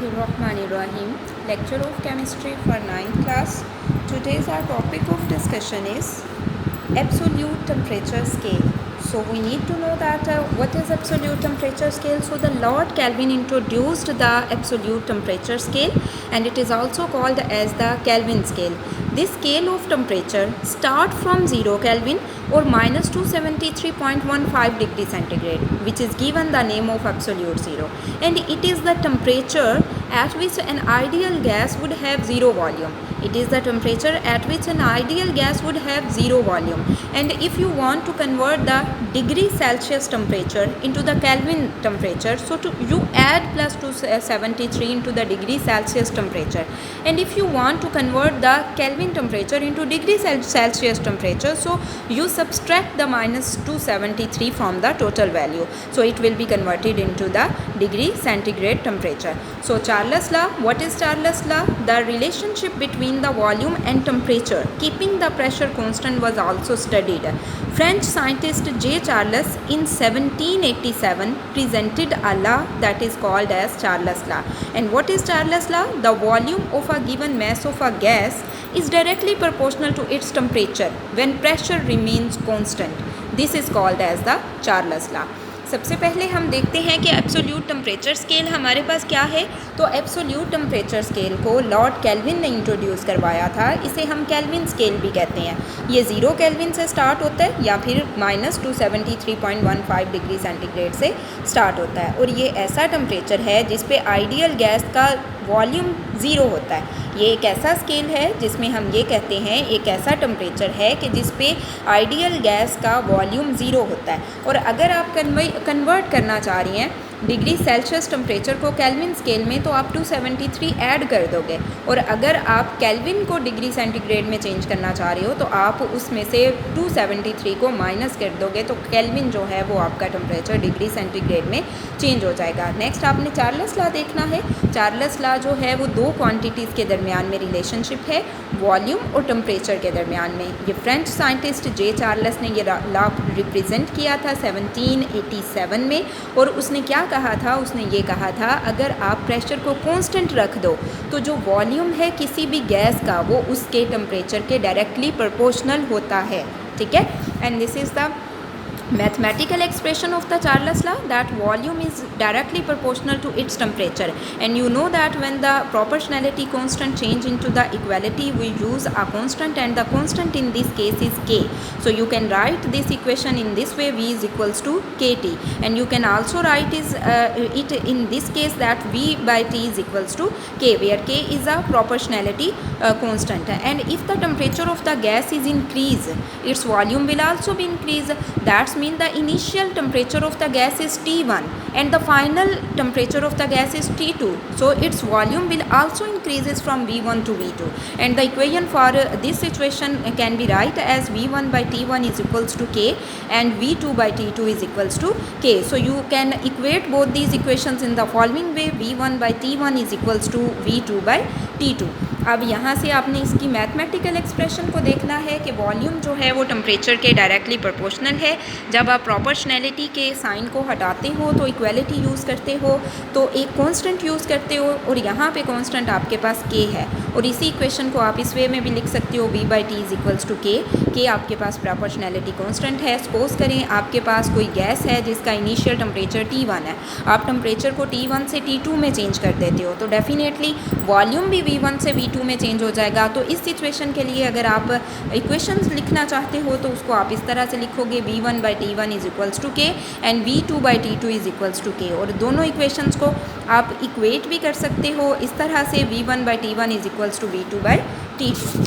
Bismillahirrahmanirrahim. Lecture of Chemistry for 9th class. Today's our topic of discussion is absolute temperature scale. So we need to know that what is absolute temperature scale. So the Lord Kelvin introduced the absolute temperature scale, and it is also called as the Kelvin scale. This scale of temperature start from 0 Kelvin or minus 273.15 degree centigrade, which is given the name of absolute zero, and it is the temperature at which an ideal gas would have zero volume. It is the temperature at which an ideal gas would have zero volume. And if you want to convert the degree Celsius temperature into the Kelvin temperature, so you add plus 273 into the degree Celsius temperature. And if you want to convert the Kelvin temperature into degree Celsius temperature, so you subtract the minus 273 from the total value. So it will be converted into the degree centigrade temperature. So Charles' law, what is Charles' law? The relationship between the volume and temperature, keeping the pressure constant, was also studied. French scientist J. Charles in 1787 presented a law that is called as Charles' law. And what is Charles' law? The volume of a given mass of a gas is directly proportional to its temperature when pressure remains constant. This is called as the Charles' law. सबसे पहले हम देखते हैं कि absolute temperature scale हमारे पास क्या है. तो एब्सोल्यूट टेम्परेचर स्केल को लॉर्ड केल्विन ने इंट्रोड्यूस करवाया था. इसे हम केल्विन स्केल भी कहते हैं. ये 0 केल्विन से स्टार्ट होता है या फिर माइनस 273.15 डिग्री सेंटीग्रेड से स्टार्ट होता है, और ये ऐसा टेम्परेचर है जिस पे आइडियल गैस का वॉल्यूम ज़ीरो होता है. ये एक ऐसा स्केल है जिसमें हम ये कहते हैं, एक ऐसा टेम्परेचर है कि जिस पे आइडियल गैस का वॉल्यूम ज़ीरो होता है. और अगर आप कन्वर्ट करना चाह रही हैं डिग्री सेल्सियस टेम्परेचर को केल्विन स्केल में, तो आप 273 ऐड कर दोगे. और अगर आप केल्विन को डिग्री सेंटीग्रेड में चेंज करना चाह रहे हो तो आप उसमें से 273 को माइनस कर दोगे, तो केल्विन जो है वो आपका टेम्परेचर डिग्री सेंटीग्रेड में चेंज हो जाएगा. नेक्स्ट आपने चार्ल्स लॉ देखना है. चार्ल्स लॉ जो है वो दो क्वांटिटीज़ के दरमियान में रिलेशनशिप है, वॉल्यूम और टेम्परेचर के दरमियान में. ये फ्रेंच साइंटिस्ट जे चार्ल्स ने ये लॉ रिप्रेजेंट किया था 1787 में, और उसने क्या कहा था, उसने ये कहा था अगर आप प्रेशर को कांस्टेंट रख दो तो जो वॉल्यूम है किसी भी गैस का वो उसके टेम्परेचर के डायरेक्टली प्रोपोर्शनल होता है. ठीक है. And this is the mathematical expression of the Charles law, that volume is directly proportional to its temperature. And you know that when the proportionality constant change into the equality, we use a constant, and the constant in this case is k. So you can write this equation in this way: v is equals to kt. And you can also write it in this case that v by t is equals to k, where k is a proportionality constant. And if the temperature of the gas is increased, its volume will also be increased. That's mean the initial temperature of the gas is T1 and the final temperature of the gas is T2. So its volume will also increases from V1 to V2. And the equation for this situation can be write as V1 by T1 is equals to K and V2 by T2 is equals to K. So you can equate both these equations in the following way: V1 by T1 is equals to V2 by T2. अब यहाँ से आपने इसकी mathematical expression को देखना है कि volume जो है वो टेम्परेचर के डायरेक्टली प्रोपोर्शनल है. जब आप प्रोपोर्शनैलिटी के साइन को हटाते हो तो इक्वलिटी यूज़ करते हो, तो एक कांस्टेंट यूज़ करते हो, और यहाँ पे कांस्टेंट आपके पास k है. और इसी इक्वेशन को आप इस वे में भी लिख सकते हो: v by T is equals to k. k आपके पास प्रोपोर्शनैलिटी कांस्टेंट है. सपोज करें आपके पास कोई गैस है जिसका इनिशियल टेम्परेचर T1 है, आप टेम्परेचर को T1 से T2 में चेंज कर देते हो, तो डेफिनेटली वॉल्यूम भी V1 से V2 में चेंज हो जाएगा. तो इस सिचुएशन के लिए अगर आप इक्वेशंस लिखना चाहते हो तो उसको आप इस तरह से लिखोगे: v1 by T one is equals to k and v2 by T two is equals to k. और दोनों इक्वेशंस को आप इक्वेट भी कर सकते हो इस तरह से: v1 by T one is equals to v2 by T two.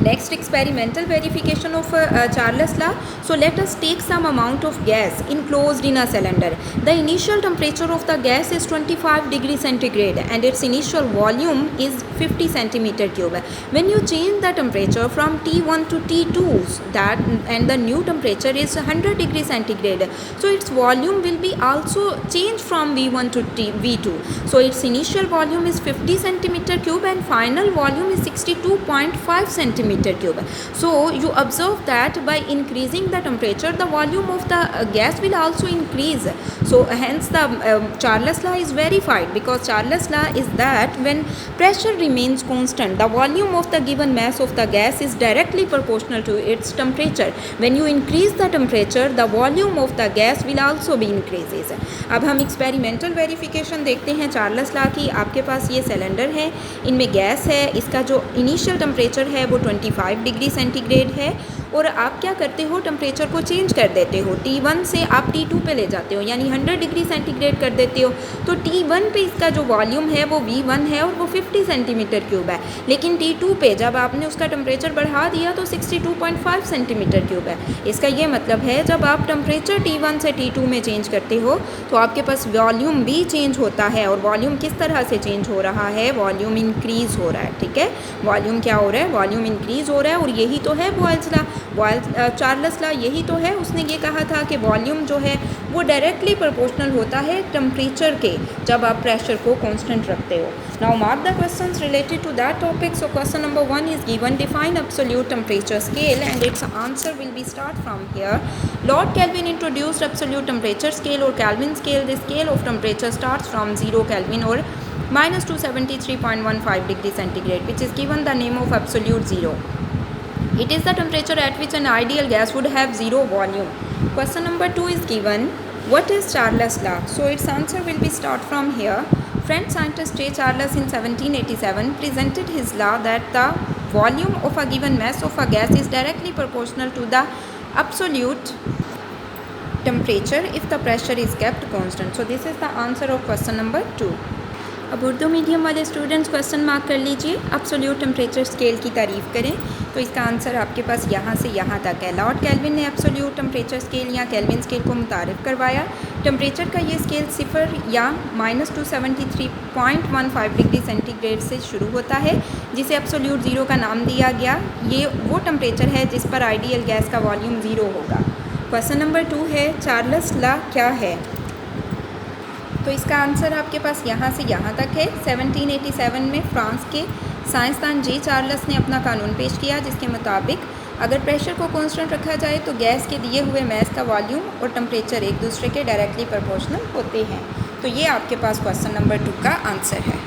Next, experimental verification of Charles law. So let us take some amount of gas enclosed in a cylinder. The initial temperature of the gas is 25 degree centigrade and its initial volume is 50 centimeter cube. When you change the temperature from T1 to T2, and the new temperature is 100 degree centigrade, so its volume will be also changed from V1 to V2. So its initial volume is 50 centimeter cube and final volume is 62.5 centimeter centimeter cube. So you observe that by increasing the temperature, the volume of the gas will also increase. So hence the Charles law is verified, because Charles law is that when pressure remains constant, the volume of the given mass of the gas is directly proportional to its temperature. When you increase the temperature, the volume of the gas will also be increases. अब हम experimental verification देखते हैं Charles law की। आपके पास ये cylinder है, इनमें gas है, इसका जो इनिशियल टेम्परेचर है वो 25 डिग्री सेंटीग्रेड है, और आप क्या करते हो, टेम्परेचर को चेंज कर देते हो। T1 से आप T2 पे ले जाते हो, यानी 100 डिग्री सेंटीग्रेड कर देते हो। तो T1 पे इसका जो वॉल्यूम है वो V1 है और वो 50 सेंटीमीटर क्यूब है, लेकिन T2 पे जब आपने उसका टेम्परेचर बढ़ा दिया तो 62.5 सेंटीमीटर क्यूब है। इसका ये मतलब है जब आप टेम्परेचर T1 से T2 में चेंज करते हो तो आपके पास वॉल्यूम भी चेंज होता है। और वॉल्यूम किस तरह से चेंज हो रहा है, वॉल्यूम इंक्रीज़ हो रहा है। ठीक है, वॉल्यूम क्या हो रहा है, वॉल्यूम इंक्रीज़ हो रहा है। और यही तो है बॉयल्स लॉ। चार्ल्स लॉ यही तो है, उसने ये कहा था कि वॉल्यूम जो है वो डायरेक्टली प्रोपोर्शनल होता है टेम्परेचर के, जब आप प्रेशर को कांस्टेंट रखते हो। Now mark the questions related to that topic. So question number 1 is given, define absolute temperature scale, and its answer will be start from here. Lord Kelvin introduced absolute temperature scale और Kelvin scale. The scale of temperature starts from 0 Kelvin or minus 273.15 degree centigrade, which is given the name of absolute zero. It is the temperature at which an ideal gas would have zero volume. Question number 2 is given, what is Charles law? So its answer will be start from here. French scientist J. Charles in 1787 presented his law that the volume of a given mass of a gas is directly proportional to the absolute temperature if the pressure is kept constant. So this is the answer of question number 2. अब Urdu medium वाले students question mark कर लीजिए। Absolute temperature scale की तारीफ़ करें तो इसका answer आपके पास यहाँ से यहाँ तक है। लॉर्ड कैल्विन ने एब्सोल्यूट टेम्परेचर स्केल या कैल्विन स्केल को मुतारिफ़ करवाया। टेम्परेचर का ये स्केल 0 या -273.15 डिग्री सेंटीग्रेड से शुरू होता है, जिसे एब्सोल्यूट ज़ीरो का नाम दिया गया। ये वो टेम्परेचर है जिस पर आइडियल गैस का वॉल्यूम ज़ीरो होगा। क्वेश्चन नंबर 2 है, चार्ल्स लॉ क्या है? तो इसका आंसर आपके पास यहाँ से यहाँ तक है। 1787 में फ्रांस के साइंसदान जे चार्ल्स ने अपना कानून पेश किया, जिसके मुताबिक अगर प्रेशर को कांस्टेंट रखा जाए तो गैस के दिए हुए मैस का वॉल्यूम और टेम्परेचर एक दूसरे के डायरेक्टली प्रोपोर्शनल होते हैं। तो ये आपके पास क्वेश्चन नंबर 2 का आंसर है।